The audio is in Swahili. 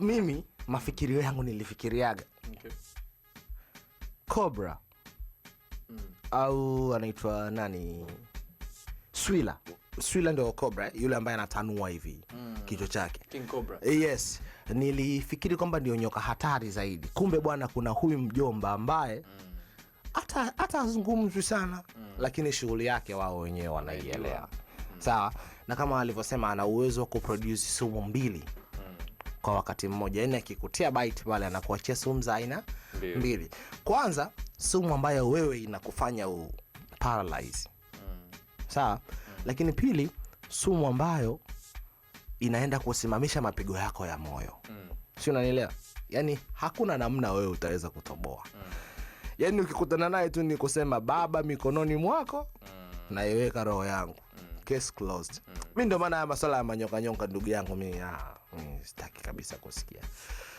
mimi mafikirio yangu nilifikiriaga Cobra au anaitwa nani, Swila ndio Cobra, yule ambaye anatanua hivi kichwa chake, King Cobra. Yes, nilifikiri kwamba ndio nyoka hatari zaidi. Kumbe bwana kuna huyu mjomba ambaye hata azungumzwi sana lakini shughuli yake wao wenyewe wanaielewa. Sawa, na kama alivyosema ana uwezo wa kuproduce sumu mbili kwa wakati mmoja. Yaani akikutia bite pale anakuachia sumu za aina mbili. Kwanza sumu ambayo wewe inakufanya paralyze. Sawa, lakini pili sumu ambayo inaenda kusimamisha mapigo yako ya moyo. Sio, unanielewa? Yaani hakuna namna wewe utaweza kutoboa. Yaani ukikutana naye tu ni kusema baba mikononi mwako na iweka roho yangu. Case closed. Mimi ndio maana ya masuala ya manyoka ndugu yangu mimi sitaki kabisa kusikia.